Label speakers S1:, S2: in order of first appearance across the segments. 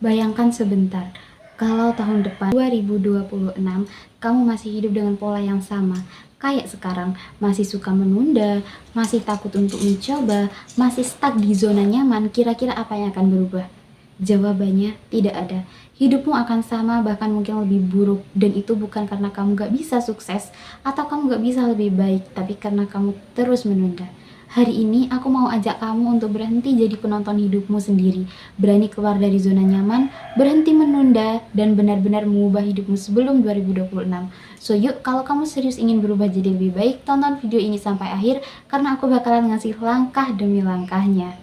S1: Bayangkan sebentar, kalau tahun depan 2026 kamu masih hidup dengan pola yang sama, kayak sekarang, masih suka menunda, masih takut untuk mencoba, masih stuck di zona nyaman, kira-kira apa yang akan berubah? Jawabannya tidak ada. Hidupmu akan sama, bahkan mungkin lebih buruk. Dan itu bukan karena kamu gak bisa sukses atau kamu gak bisa lebih baik, tapi karena kamu terus menunda. Hari ini aku mau ajak kamu untuk berhenti jadi penonton hidupmu sendiri. Berani keluar dari zona nyaman, berhenti menunda, dan benar-benar mengubah hidupmu sebelum 2026. So yuk, kalau kamu serius ingin berubah jadi lebih baik, tonton video ini sampai akhir, karena aku bakalan ngasih langkah demi langkahnya.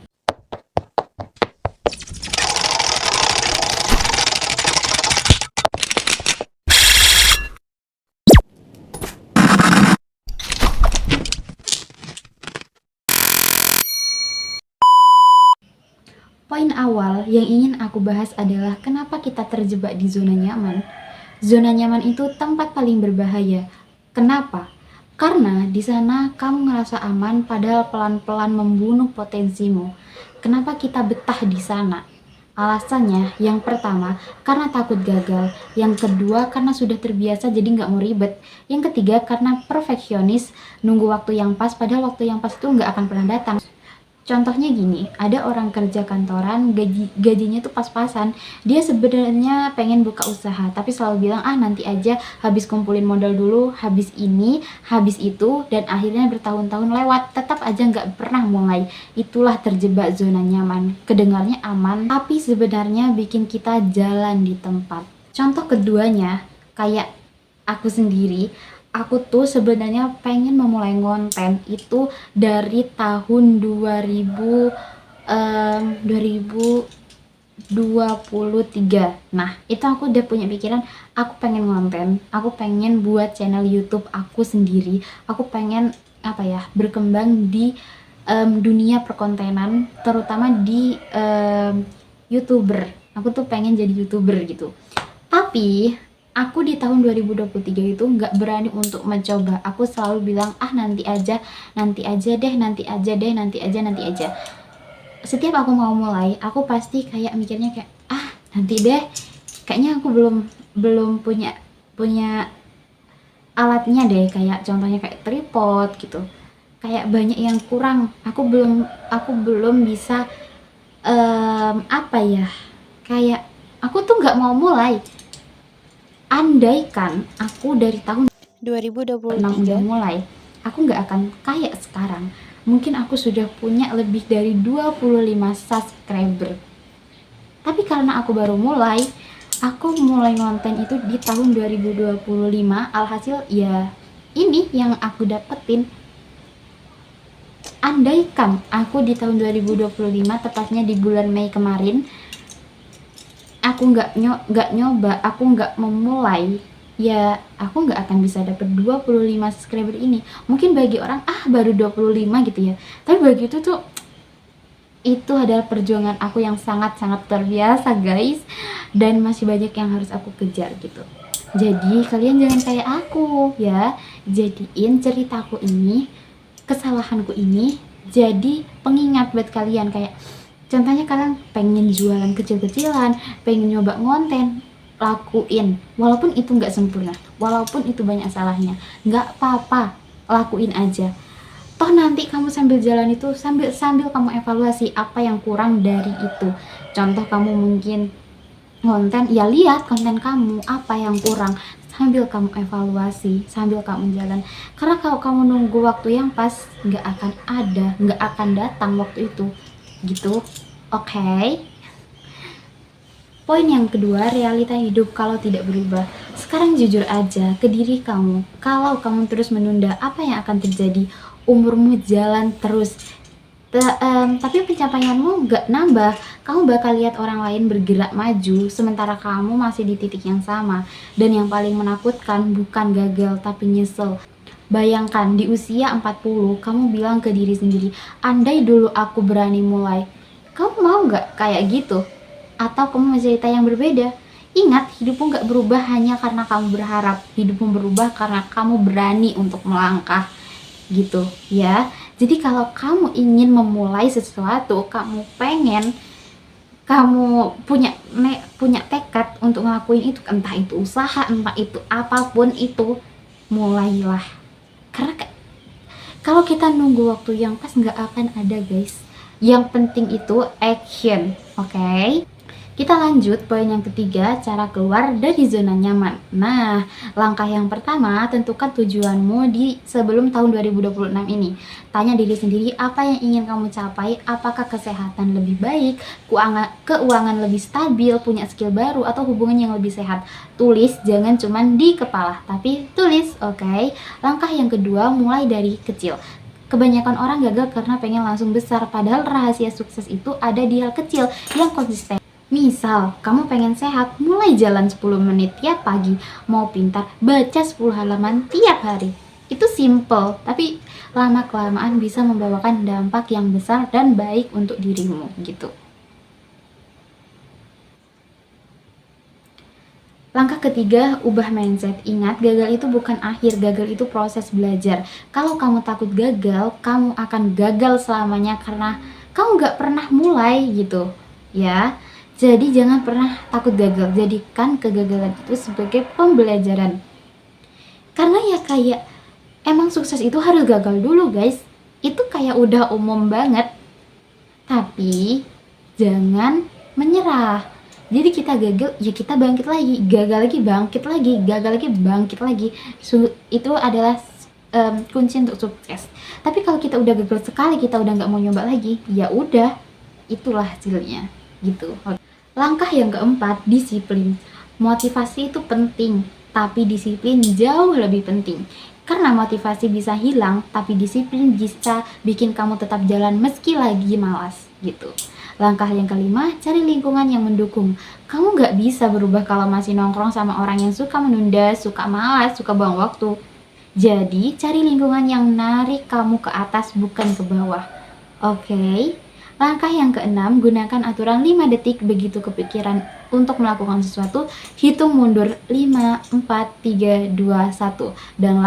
S1: Poin awal yang ingin aku bahas adalah kenapa kita terjebak di zona nyaman. Zona nyaman itu tempat paling berbahaya. Kenapa? Karena di sana kamu ngerasa aman padahal pelan-pelan membunuh potensimu. Kenapa kita betah di sana? Alasannya, yang pertama, karena takut gagal. Yang kedua, karena sudah terbiasa jadi nggak mau ribet. Yang ketiga, karena perfeksionis, nunggu waktu yang pas, padahal waktu yang pas itu nggak akan pernah datang. Contohnya gini, ada orang kerja kantoran, gajinya tuh pas-pasan. Dia sebenarnya pengen buka usaha, tapi selalu bilang, nanti aja, habis kumpulin modal dulu, habis ini, habis itu, dan akhirnya bertahun-tahun lewat, tetap aja nggak pernah mulai. Itulah terjebak zona nyaman. Kedengarnya aman, tapi sebenarnya bikin kita jalan di tempat. Contoh keduanya, kayak aku sendiri, aku tuh sebenarnya pengen memulai konten itu dari tahun 2023. Nah, itu aku udah punya pikiran, aku pengen konten, aku pengen buat channel YouTube aku sendiri, aku pengen berkembang di dunia perkontenan, terutama di YouTuber. Aku tuh pengen jadi YouTuber gitu. Tapi aku di tahun 2023 itu nggak berani untuk mencoba. Aku selalu bilang, nanti aja deh, nanti aja deh, nanti aja. Setiap aku mau mulai, aku pasti kayak mikirnya kayak, nanti deh. Kayaknya aku belum punya alatnya deh, kayak contohnya kayak tripod gitu. Kayak banyak yang kurang. Aku belum bisa kayak aku tuh nggak mau mulai. Andaikan aku dari tahun 2026 udah mulai, aku nggak akan kayak sekarang. Mungkin aku sudah punya lebih dari 25 subscriber. Tapi karena aku baru mulai, aku mulai nonton itu di tahun 2025. Alhasil ya ini yang aku dapetin. Andaikan aku di tahun 2025, tepatnya di bulan Mei kemarin, aku nggak nyoba, aku nggak memulai, ya aku nggak akan bisa dapet 25 subscriber ini. Mungkin bagi orang baru 25 gitu ya, tapi bagi itu adalah perjuangan aku yang sangat-sangat terbiasa guys, dan masih banyak yang harus aku kejar gitu. Jadi kalian jangan kayak aku ya, jadiin ceritaku ini, kesalahanku ini jadi pengingat buat kalian. Kayak contohnya kalian pengen jualan kecil-kecilan, pengen nyoba ngonten, lakuin. Walaupun itu nggak sempurna, walaupun itu banyak salahnya, nggak apa-apa, lakuin aja. Toh nanti kamu sambil jalan itu, sambil kamu evaluasi apa yang kurang dari itu. Contoh kamu mungkin konten, ya lihat konten kamu apa yang kurang, sambil kamu evaluasi, sambil kamu jalan. Karena kalau kamu nunggu waktu yang pas, nggak akan datang waktu itu gitu. Oke. Poin yang kedua, realita hidup kalau tidak berubah. Sekarang jujur aja ke diri kamu, kalau kamu terus menunda, apa yang akan terjadi? Umurmu jalan terus, tapi pencapaianmu gak nambah. Kamu bakal lihat orang lain bergerak maju, sementara kamu masih di titik yang sama. Dan yang paling menakutkan bukan gagal, tapi nyesel. Bayangkan di usia 40, kamu bilang ke diri sendiri, andai dulu aku berani mulai. Kamu mau gak kayak gitu? Atau kamu mau cerita yang berbeda? Ingat, hidupmu gak berubah hanya karena kamu berharap. Hidupmu berubah karena kamu berani untuk melangkah gitu ya. Jadi kalau kamu ingin memulai sesuatu, kamu punya tekad untuk ngelakuin itu, entah itu usaha, entah itu apapun itu, mulailah. Karena kalau kita nunggu waktu yang pas nggak akan ada, guys. Yang penting itu action, oke? Kita lanjut poin yang ketiga, cara keluar dari zona nyaman. Nah, langkah yang pertama, tentukan tujuanmu sebelum tahun 2026 ini. Tanya diri sendiri apa yang ingin kamu capai, apakah kesehatan lebih baik, keuangan lebih stabil, punya skill baru, atau hubungan yang lebih sehat. Tulis, jangan cuman di kepala, tapi tulis, oke? Langkah yang kedua, mulai dari kecil. Kebanyakan orang gagal karena pengen langsung besar, padahal rahasia sukses itu ada di hal kecil yang konsisten. Misal, kamu pengen sehat, mulai jalan 10 menit tiap pagi. Mau pintar, baca 10 halaman tiap hari. Itu simple, tapi lama-kelamaan bisa membawakan dampak yang besar dan baik untuk dirimu, gitu. Langkah ketiga, ubah mindset. Ingat, gagal itu bukan akhir, gagal itu proses belajar. Kalau kamu takut gagal, kamu akan gagal selamanya karena kamu gak pernah mulai, gitu. Ya, jadi jangan pernah takut gagal, jadikan kegagalan itu sebagai pembelajaran. Karena ya kayak emang sukses itu harus gagal dulu, guys. Itu kayak udah umum banget. Tapi jangan menyerah. Jadi kita gagal, ya kita bangkit lagi, gagal lagi, bangkit lagi, gagal lagi, bangkit lagi. Itu adalah kunci untuk sukses. Tapi kalau kita udah gagal sekali, kita udah nggak mau nyoba lagi, ya udah, itulah hasilnya, gitu. Langkah yang keempat, disiplin. Motivasi itu penting, tapi disiplin jauh lebih penting. Karena motivasi bisa hilang, tapi disiplin bisa bikin kamu tetap jalan meski lagi malas, gitu. Langkah yang kelima, cari lingkungan yang mendukung. Kamu gak bisa berubah kalau masih nongkrong sama orang yang suka menunda, suka malas, suka buang waktu. Jadi, cari lingkungan yang narik kamu ke atas, bukan ke bawah. Oke? Langkah yang keenam, gunakan aturan 5 detik. Begitu kepikiran untuk melakukan sesuatu, hitung mundur 5, 4, 3, 2, 1 dan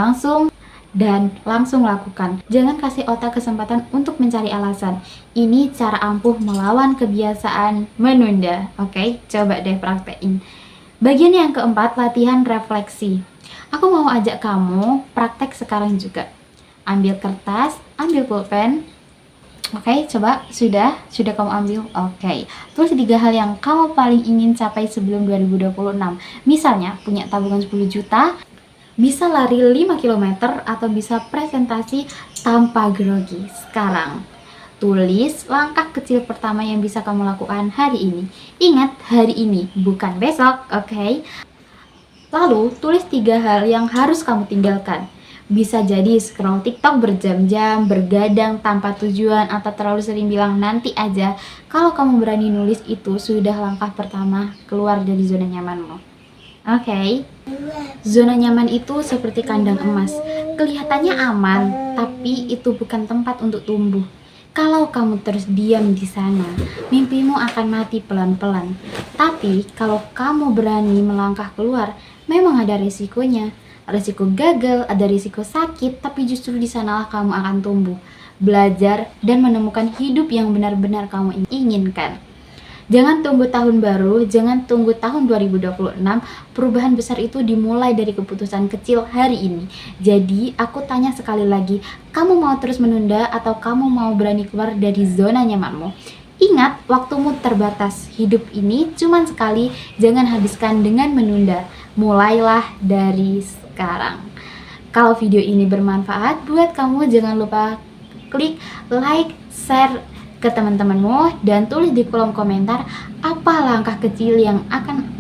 S1: langsung lakukan. Jangan kasih otak kesempatan untuk mencari alasan. Ini cara ampuh melawan kebiasaan menunda. Oke, coba deh praktekin. Bagian yang keempat, latihan refleksi. Aku mau ajak kamu praktek sekarang juga. Ambil kertas, ambil pulpen. Oke, coba sudah kamu ambil. Oke. Terus 3 hal yang kamu paling ingin capai sebelum 2026. Misalnya punya tabungan 10 juta, bisa lari 5 km, atau bisa presentasi tanpa grogi. Sekarang tulis langkah kecil pertama yang bisa kamu lakukan hari ini. Ingat, hari ini, bukan besok, oke? Lalu tulis 3 hal yang harus kamu tinggalkan. Bisa jadi scroll TikTok berjam-jam, bergadang tanpa tujuan, atau terlalu sering bilang nanti aja. Kalau kamu berani nulis, itu sudah langkah pertama keluar dari zona nyamanmu. Oke? Zona nyaman itu seperti kandang emas. Kelihatannya aman, tapi itu bukan tempat untuk tumbuh. Kalau kamu terus diam di sana, mimpimu akan mati pelan-pelan. Tapi kalau kamu berani melangkah keluar, memang ada resikonya. Risiko gagal, ada risiko sakit, tapi justru di sanalah kamu akan tumbuh, belajar, dan menemukan hidup yang benar-benar kamu inginkan. Jangan tunggu tahun baru, jangan tunggu tahun 2026. Perubahan besar itu dimulai dari keputusan kecil hari ini. Jadi, aku tanya sekali lagi, kamu mau terus menunda atau kamu mau berani keluar dari zona nyamanmu? Ingat, waktumu terbatas. Hidup ini cuma sekali, jangan habiskan dengan menunda. Mulailah dari sekarang. Kalau video ini bermanfaat buat kamu, jangan lupa klik like, share ke teman-temanmu, dan tulis di kolom komentar apa langkah kecil yang akan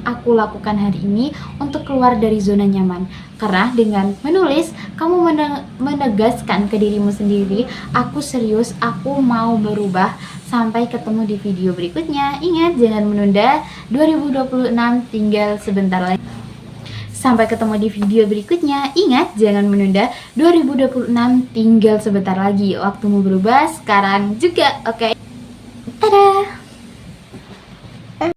S1: aku lakukan hari ini untuk keluar dari zona nyaman. Karena dengan menulis, kamu menegaskan ke dirimu sendiri, aku serius, aku mau berubah. Sampai ketemu di video berikutnya. Ingat, jangan menunda, 2026 tinggal sebentar lagi. Sampai ketemu di video berikutnya. Ingat, jangan menunda, 2026 tinggal sebentar lagi. Waktumu berubah sekarang juga, oke?